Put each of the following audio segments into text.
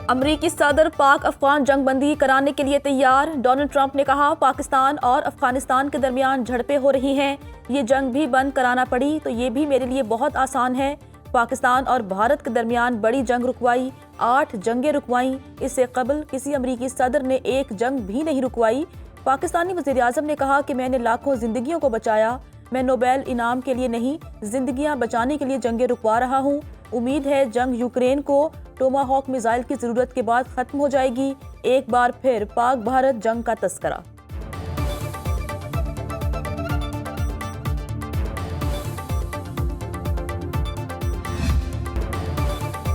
امریکی صدر پاک افغان جنگ بندی کرانے کے لیے تیار۔ ڈونلڈ ٹرمپ نے کہا پاکستان اور افغانستان کے درمیان جھڑپیں ہو رہی ہیں، یہ جنگ بھی بند کرانا پڑی تو یہ بھی میرے لیے بہت آسان ہے۔ پاکستان اور بھارت کے درمیان بڑی جنگ رکوائی، 8 جنگیں رکوائیں، اس سے قبل کسی امریکی صدر نے ایک جنگ بھی نہیں رکوائی۔ پاکستانی وزیراعظم نے کہا کہ میں نے لاکھوں زندگیوں کو بچایا، میں نوبیل انعام کے لیے نہیں، زندگیاں بچانے کے لیے جنگیں رکوا رہا ہوں۔ امید ہے جنگ یوکرین کو ٹوماہاک میزائل کی ضرورت کے بعد ختم ہو جائے گی۔ ایک بار پھر پاک بھارت جنگ کا تذکرہ۔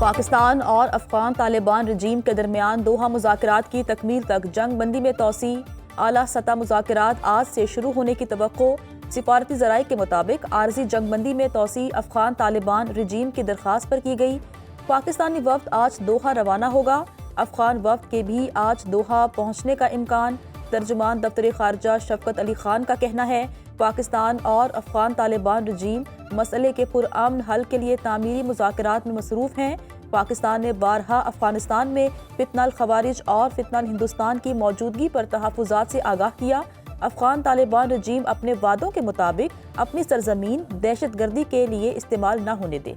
پاکستان اور افغان طالبان رجیم کے درمیان دوحہ مذاکرات کی تکمیل تک جنگ بندی میں توسیع، اعلیٰ سطح مذاکرات آج سے شروع ہونے کی توقع۔ سفارتی ذرائع کے مطابق عارضی جنگ بندی میں توسیع افغان طالبان رجیم کی درخواست پر کی گئی۔ پاکستانی وفد آج دوحہ روانہ ہوگا۔ افغان وفد کے بھی آج دوحہ پہنچنے کا امکان۔ ترجمان دفتر خارجہ شفقت علی خان کا کہنا ہے پاکستان اور افغان طالبان رجیم مسئلے کے پرامن حل کے لیے تعمیری مذاکرات میں مصروف ہیں۔ پاکستان نے بارہا افغانستان میں فتنہ الخوارج اور فتنہ الہندوستان کی موجودگی پر تحفظات سے آگاہ کیا۔ افغان طالبان رجیم اپنے وعدوں کے مطابق اپنی سرزمین دہشت گردی کے لیے استعمال نہ ہونے دے۔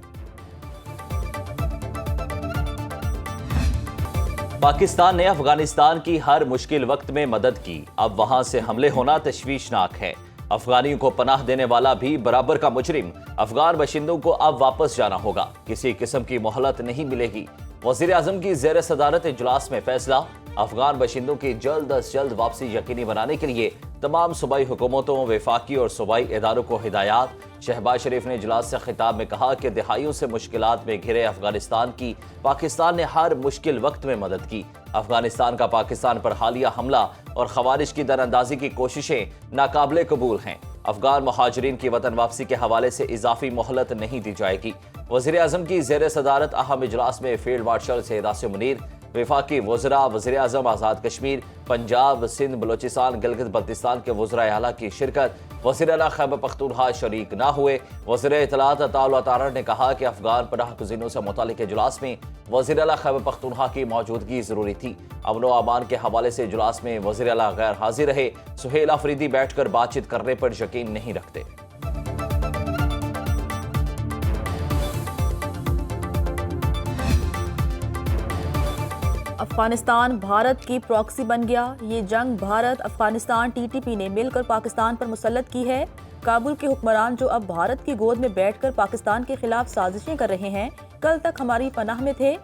پاکستان نے افغانستان کی ہر مشکل وقت میں مدد کی، اب وہاں سے حملے ہونا تشویشناک ہے۔ افغانیوں کو پناہ دینے والا بھی برابر کا مجرم، افغان باشندوں کو اب واپس جانا ہوگا، کسی قسم کی مہلت نہیں ملے گی۔ وزیر اعظم کی زیر صدارت اجلاس میں فیصلہ، افغان باشندوں کی جلد از جلد واپسی یقینی بنانے کے لیے تمام صوبائی حکومتوں، وفاقی اور صوبائی اداروں کو ہدایات۔ شہباز شریف نے اجلاس سے خطاب میں کہا کہ دہائیوں سے مشکلات میں گھرے افغانستان کی پاکستان نے ہر مشکل وقت میں مدد کی۔ افغانستان کا پاکستان پر حالیہ حملہ اور خوارج کی در اندازی کی کوششیں ناقابل قبول ہیں۔ افغان مہاجرین کی وطن واپسی کے حوالے سے اضافی مہلت نہیں دی جائے گی۔ وزیر اعظم کی زیر صدارت اہم اجلاس میں فیلڈ مارشل سید عاصم منیر، وفاقی وزراء، وزیر اعظم آزاد کشمیر، پنجاب، سندھ، بلوچستان، گلگت بلتستان کے وزرائے اعلیٰ کی شرکت۔ وزیر اعلیٰ خیبر پختونخوا شریک نہ ہوئے۔ وزیر اطلاعات عطا اللہ تارڑ نے کہا کہ افغان پناہ گزینوں سے متعلق اجلاس میں وزیر اعلیٰ خیبر پختونخوا کی موجودگی ضروری تھی۔ امن و امان کے حوالے سے اجلاس میں وزیر اعلیٰ غیر حاضر رہے۔ سہیل آفریدی بیٹھ کر بات چیت کرنے پر یقین نہیں رکھتے۔ افغانستان بھارت کی پراکسی بن گیا، یہ جنگ بھارت افغانستان TTP نے مل کر پاکستان پر مسلط کی ہے۔ کابل کے حکمران جو اب بھارت کی گود میں بیٹھ کر پاکستان کے خلاف سازشیں کر رہے ہیں، کل تک ہماری پناہ میں تھے۔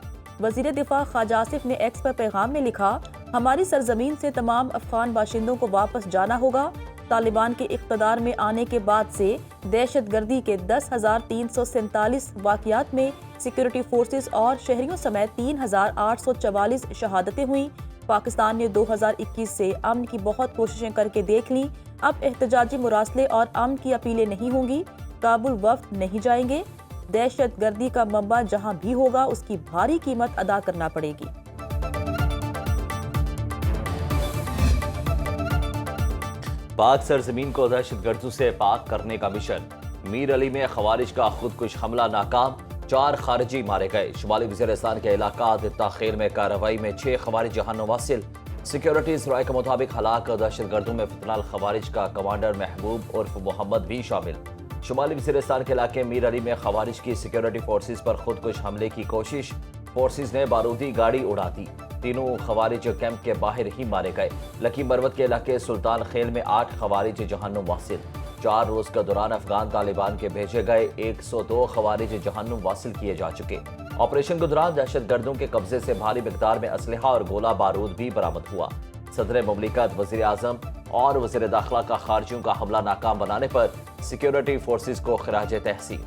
وزیر دفاع خواجہ آصف نے ایکس پر پیغام میں لکھا، ہماری سرزمین سے تمام افغان باشندوں کو واپس جانا ہوگا۔ طالبان کے اقتدار میں آنے کے بعد سے دہشت گردی کے 10,347 واقعات میں سیکورٹی فورسز اور شہریوں سمیت 3,844 شہادتیں ہوئیں۔ پاکستان نے 2021 سے امن کی بہت کوششیں کر کے دیکھ لیں، اب احتجاجی مراسلے اور امن کی اپیلیں نہیں ہوں گی۔ کابل وفد نہیں جائیں گے۔ دہشت گردی کا منبع جہاں بھی ہوگا اس کی بھاری قیمت ادا کرنا پڑے گی۔ پاک سرزمین کو دہشت گردوں سے پاک کرنے کا مشن، میر علی میں خوارج کا خودکش حملہ ناکام، 4 خارجی مارے گئے۔ شمالی وزیرستان کے علاقہ دتا خیل میں کارروائی میں 6 خوارج جہنم واصل۔ سیکیورٹی ذرائع کے مطابق ہلاک دہشت گردوں میں فتنہ الخوارج کا کمانڈر محبوب عرف محمد بھی شامل۔ شمالی وزیرستان کے علاقے میر علی میں خوارج کی سیکیورٹی فورسز پر خودکش حملے کی کوشش، فورسز نے بارودی گاڑی اڑا دی، تینوں خوارج کیمپ کے باہر ہی مارے گئے۔ لکی مروت کے علاقے سلطان خیل میں 8 خوارج جہنم واصل۔ 4 روز کے دوران افغان طالبان کے بھیجے گئے 102 خوارج جہنم واصل کیے جا چکے۔ آپریشن کے دوران دہشت گردوں کے قبضے سے بھاری مقدار میں اسلحہ اور گولہ بارود بھی برآمد ہوا۔ صدر مملکت، وزیر اعظم اور وزیر داخلہ کا خارجیوں کا حملہ ناکام بنانے پر سیکیورٹی فورسز کو خراج تحسین۔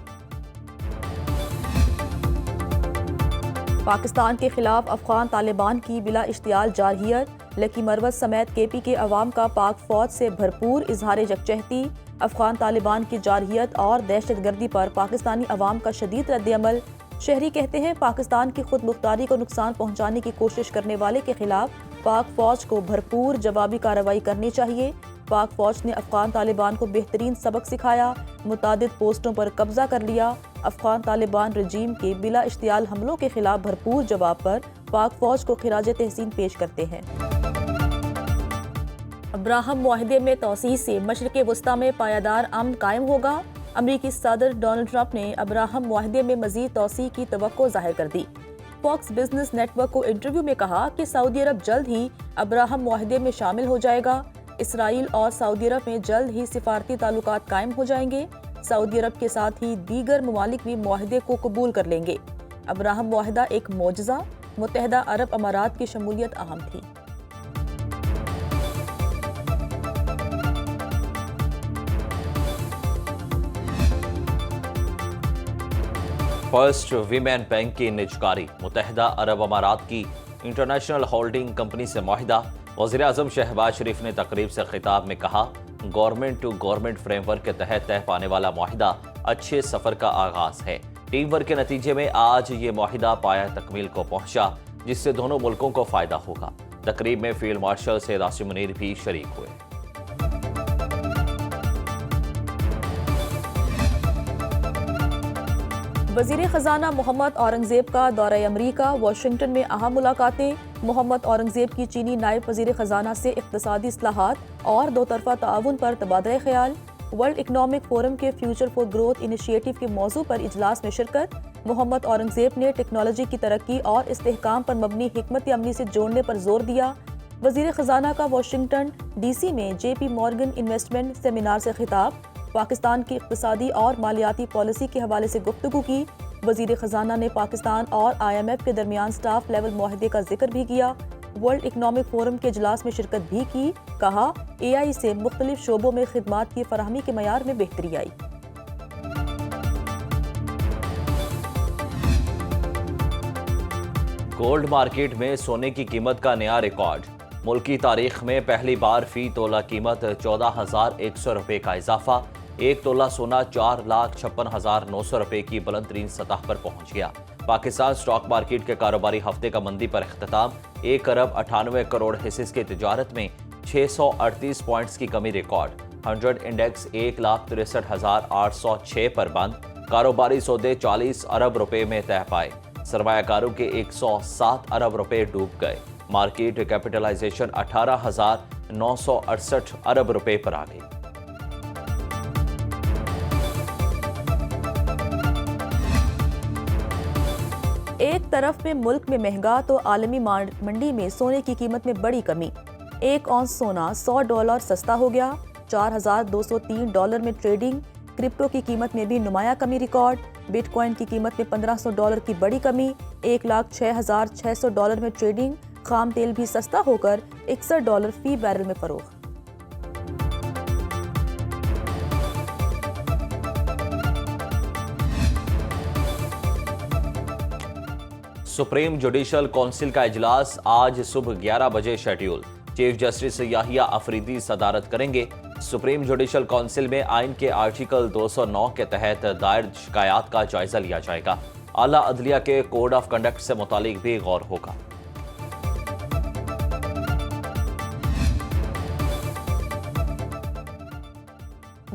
پاکستان کے خلاف افغان طالبان کی بلا اشتعال جارحیت، لکی مروت سمیت KP کے عوام کا پاک فوج سے بھرپور اظہار یکجہتی۔ افغان طالبان کی جارحیت اور دہشت گردی پر پاکستانی عوام کا شدید رد عمل۔ شہری کہتے ہیں پاکستان کی خود مختاری کو نقصان پہنچانے کی کوشش کرنے والے کے خلاف پاک فوج کو بھرپور جوابی کارروائی کرنی چاہیے۔ پاک فوج نے افغان طالبان کو بہترین سبق سکھایا، متعدد پوسٹوں پر قبضہ کر لیا۔ افغان طالبان رجیم کے بلا اشتعال حملوں کے خلاف بھرپور جواب پر پاک فوج کو خراج تحسین پیش کرتے ہیں۔ ابراہم معاہدے میں توسیع سے مشرق وسطی میں پائیدار امن قائم ہوگا۔ امریکی صدر ڈونلڈ ٹرمپ نے ابراہم معاہدے میں مزید توسیع کی توقع ظاہر کر دی۔ فاکس بزنس نیٹ ورک کو انٹرویو میں کہا کہ سعودی عرب جلد ہی ابراہم معاہدے میں شامل ہو جائے گا۔ اسرائیل اور سعودی عرب میں جلد ہی سفارتی تعلقات قائم ہو جائیں گے۔ سعودی عرب کے ساتھ ہی دیگر ممالک بھی معاہدے کو قبول کر لیں گے۔ ابراہم معاہدہ ایک معجزہ، متحدہ عرب امارات کی شمولیت اہم تھی۔ فرسٹ ویمن بینک کی نجکاری، متحدہ عرب امارات کی انٹرنیشنل ہولڈنگ کمپنی سے معاہدہ۔ وزیر اعظم شہباز شریف نے تقریب سے خطاب میں کہا، government to government framework کے تحت طے پانے والا معاہدہ اچھے سفر کا آغاز ہے۔ ٹیم ورک کے نتیجے میں آج یہ معاہدہ پایہ تکمیل کو پہنچا، جس سے دونوں ملکوں کو فائدہ ہوگا۔ تقریب میں فیلڈ مارشل سید عاصم منیر بھی شریک ہوئے۔ وزیر خزانہ محمد اورنگزیب کا دورہ امریکہ، واشنگٹن میں اہم ملاقاتیں۔ محمد اورنگزیب کی چینی نائب وزیر خزانہ سے اقتصادی اصلاحات اور دو طرفہ تعاون پر تبادلہ خیال۔ ورلڈ اکنامک فورم کے فیوچر فار گروتھ انیشیٹو کے موضوع پر اجلاس میں شرکت۔ محمد اورنگزیب نے ٹیکنالوجی کی ترقی اور استحکام پر مبنی حکمت عملی سے جوڑنے پر زور دیا۔ وزیر خزانہ کا واشنگٹن ڈی سی میں جے پی مورگن انویسٹمنٹ سیمینار سے خطاب۔ پاکستان کی اقتصادی اور مالیاتی پالیسی کے حوالے سے گفتگو کی۔ وزیر خزانہ نے پاکستان اور آئی ایم ایف کے درمیان سٹاف لیول معاہدے کا ذکر بھی کیا۔ ورلڈ اکنامک فورم کے اجلاس میں شرکت بھی کی۔ کہا، اے آئی سے مختلف شعبوں میں خدمات کی فراہمی کے معیار میں بہتری آئی۔ گولڈ مارکیٹ میں سونے کی قیمت کا نیا ریکارڈ۔ ملکی تاریخ میں پہلی بار فی تولہ قیمت 14,100 روپے کا اضافہ۔ ایک تولہ سونا 4,56,900 روپے کی بلند ترین سطح پر پہنچ گیا۔ پاکستان سٹاک مارکیٹ کے کاروباری ہفتے کا مندی پر اختتام۔ 1 ارب 98 کروڑ حصص کی تجارت میں 638 پوائنٹس کی کمی ریکارڈ۔ 100 انڈیکس 1,63,806 پر بند۔ کاروباری سودے 40 ارب روپے میں طے پائے۔ سرمایہ کاروں کے 107 ارب روپے ڈوب گئے۔ مارکیٹ کیپٹلائزیشن 18,968 ارب روپے پر آ گئی۔ ایک طرف میں ملک میں مہنگا تو عالمی منڈی میں سونے کی قیمت میں بڑی کمی۔ 1 اونس سونا $100 سستا ہو گیا۔ $4,203 میں ٹریڈنگ۔ کرپٹو کی قیمت میں بھی نمایاں کمی ریکارڈ۔ بٹ کوائن کی قیمت میں $1,500 کی بڑی کمی۔ $1,06,600 میں ٹریڈنگ۔ خام تیل بھی سستا ہو کر $61 فی بیرل میں فروخت۔ سپریم جوڈیشل کونسل کا اجلاس آج صبح 11 بجے شیڈیول۔ چیف جسٹس یحییٰ افریدی صدارت کریں گے۔ سپریم جوڈیشل کونسل میں آئین کے آرٹیکل 209 کے تحت دائر شکایات کا جائزہ لیا جائے گا۔ اعلیٰ عدلیہ کے کوڈ آف کنڈکٹ سے متعلق بھی غور ہوگا۔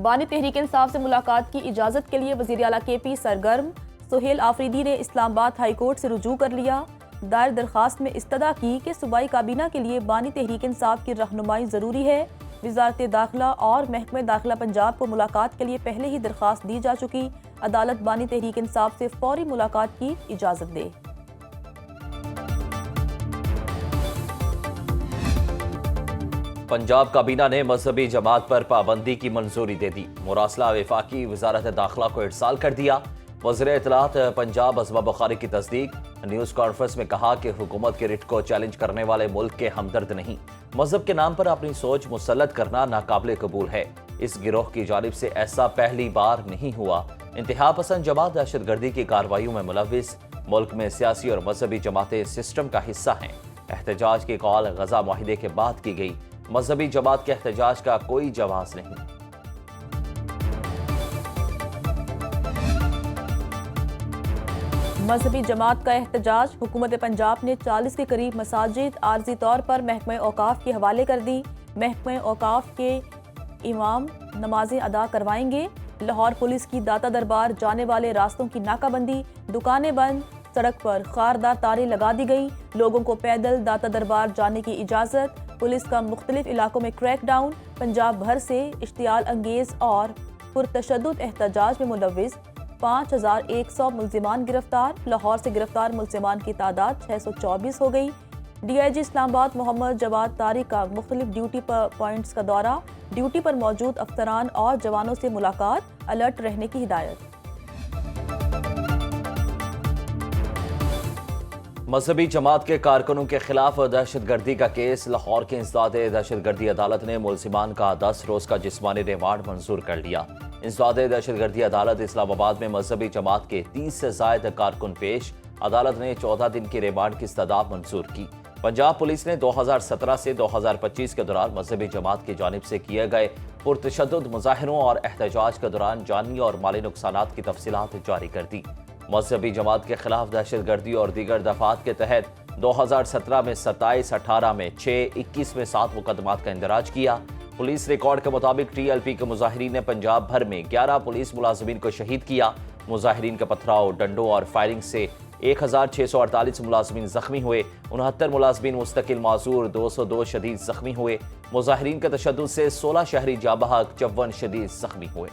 بانی تحریک انصاف سے ملاقات کی اجازت کے لیے وزیر اعلیٰ کے پی سرگرم۔ سہیل آفریدی نے اسلام آباد ہائی کورٹ سے رجوع کر لیا۔ دائر درخواست میں استدعا کی کہ صوبائی کابینہ کے لیے بانی تحریک انصاف کی رہنمائی ضروری ہے۔ وزارت داخلہ اور محکمہ داخلہ پنجاب کو ملاقات کے لیے پہلے ہی درخواست دی جا چکی۔ عدالت بانی تحریک انصاف سے فوری ملاقات کی اجازت دے۔ پنجاب کابینہ نے مذہبی جماعت پر پابندی کی منظوری دے دی۔ مراسلہ وفاقی وزارت داخلہ کو ارسال کر دیا۔ وزیر اطلاعات پنجاب عظمہ بخاری کی تصدیق۔ نیوز کانفرنس میں کہا کہ حکومت کے رٹ کو چیلنج کرنے والے ملک کے ہمدرد نہیں۔ مذہب کے نام پر اپنی سوچ مسلط کرنا ناقابل قبول ہے۔ اس گروہ کی جانب سے ایسا پہلی بار نہیں ہوا۔ انتہا پسند جماعت دہشت گردی کی کارروائیوں میں ملوث۔ ملک میں سیاسی اور مذہبی جماعتیں سسٹم کا حصہ ہیں۔ احتجاج کی کال غزہ معاہدے کے بعد کی گئی۔ مذہبی جماعت کے احتجاج کا کوئی جواز نہیں۔ مذہبی جماعت کا احتجاج۔ حکومت پنجاب نے 40 کے قریب مساجد عارضی طور پر محکمہ اوقاف کے حوالے کر دی۔ محکمہ اوقاف کے امام نمازیں ادا کروائیں گے۔ لاہور پولیس کی داتا دربار جانے والے راستوں کی ناکہ بندی، دکانیں بند، سڑک پر خاردار تاریں لگا دی گئی، لوگوں کو پیدل داتا دربار جانے کی اجازت۔ پولیس کا مختلف علاقوں میں کریک ڈاؤن، پنجاب بھر سے اشتعال انگیز اور پرتشدد احتجاج میں ملوث 5100 ملزمان گرفتار۔ لاہور سے گرفتار ملزمان کی تعداد 624 ہو گئی۔ ڈی آئی جی اسلام آباد محمد جواد طارق کا مختلف ڈیوٹی پوائنٹس کا دورہ، ڈیوٹی پر موجود افسران اور جوانوں سے ملاقات، الرٹ رہنے کی ہدایت۔ مذہبی جماعت کے کارکنوں کے خلاف دہشت گردی کا کیس، لاہور کی انسداد دہشت گردی عدالت نے ملزمان کا 10 روز کا جسمانی ریمانڈ منظور کر لیا۔ انسداد دہشت گردی عدالت اسلام آباد میں مذہبی جماعت کے 30 سے زائد کارکن پیش، عدالت نے 14 دن کی ریمانڈ کی استدعا منظور کی۔ پنجاب پولیس نے 2017 سے 2025 کے دوران مذہبی جماعت کی جانب سے کیے گئے پرتشدد مظاہروں اور احتجاج کے دوران جانی اور مالی نقصانات کی تفصیلات جاری کر دی۔ مذہبی جماعت کے خلاف دہشت گردی اور دیگر دفعات کے تحت 2017 میں 27، 18 میں 6، 21 میں 7 مقدمات کا اندراج کیا۔ پولیس ریکارڈ کے مطابق ٹی ایل پی کے مظاہرین نے پنجاب بھر میں 11 پولیس ملازمین کو شہید کیا۔ مظاہرین کے پتھراؤ، ڈنڈوں اور فائرنگ سے 1648 ملازمین زخمی ہوئے، 69 ملازمین مستقل معذور، 202 شدید زخمی ہوئے۔ مظاہرین کے تشدد سے 16 شہری جاں بحق، 54 شدید زخمی ہوئے۔